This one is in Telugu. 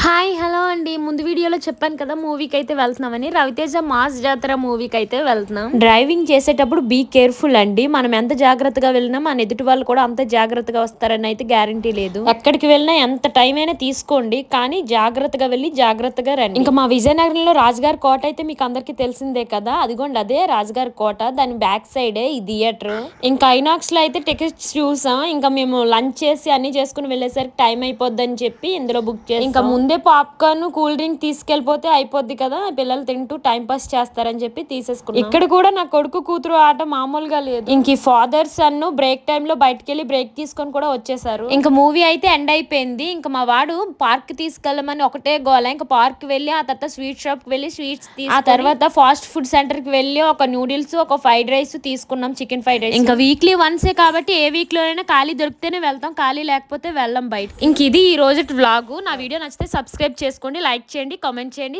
హాయ్ హలో అండి. ముందు వీడియోలో చెప్పాను కదా మూవీకి అయితే వెళ్తున్నామని. రవితేజ మాస్ జాతర మూవీకి అయితే వెళ్తున్నాం. డ్రైవింగ్ చేసేటప్పుడు బీ కేర్ఫుల్ అండి. మనం ఎంత జాగ్రత్తగా వెళ్ళినా మన ఎదుటి వాళ్ళు కూడా అంత జాగ్రత్తగా వస్తారని అయితే గ్యారంటీ లేదు. ఎక్కడికి వెళ్ళినా ఎంత టైం అయినా తీసుకోండి, కానీ జాగ్రత్తగా వెళ్ళి జాగ్రత్తగా రండి. ఇంకా మా విజయనగరంలో రాజుగారి కోట అయితే మీకు అందరికీ తెలిసిందే కదా. అదిగోండి అదే రాజుగారి కోట, దాని బ్యాక్ సైడే ఈ థియేటర్. ఇంకా ఐనాక్స్ లో అయితే టికెట్స్ చూసాం. ఇంకా మేము లంచ్ చేసి అన్ని చేసుకుని వెళ్ళేసరికి టైం అయిపోద్ది అని చెప్పి ఇందులో బుక్ చేసి ఇంకా ముందే పాప్కార్న్ కూల్ డ్రింక్ తీసుకెళ్లిపోతే అయిపోద్ది కదా, పిల్లలు తింటూ టైం పాస్ చేస్తారని చెప్పి తీసేసుకున్నాం. ఇక్కడ కూడా నా కొడుకు కూతురు ఆట మామూలుగా లేదు. ఇంక ఈ ఫాదర్ సన్ బ్రేక్ టైమ్ లో బయటకు వెళ్ళి బ్రేక్ తీసుకొని కూడా వచ్చేసారు. ఇంకా మూవీ అయితే ఎండ్ అయిపోయింది. ఇంకా మా వాడు పార్క్ తీసుకెళ్ళమని ఒకటే గోల. ఇంకా పార్క్ వెళ్ళి ఆ తర్వాత స్వీట్ షాప్ కి వెళ్ళి స్వీట్స్ ఆ తర్వాత ఫాస్ట్ ఫుడ్ సెంటర్ కి వెళ్ళి ఒక నూడిల్స్ ఒక ఫ్రైడ్ రైస్ తీసుకున్నాం, చికెన్ ఫ్రైడ్ రైస్. ఇంకా వీక్లీ వన్సే కాబట్టి ఏ వీక్ లో అయినా ఖాళీ దొరికితేనే వెళ్తాం, ఖాళీ లేకపోతే వెళ్ళం బయట. ఇంక ఇది ఈ రోజు వ్లాగ్. నా వీడియో నచ్చితే సబ్స్క్రైబ్ చేసుకోండి, లైక్ చేయండి, కామెంట్ చేయండి.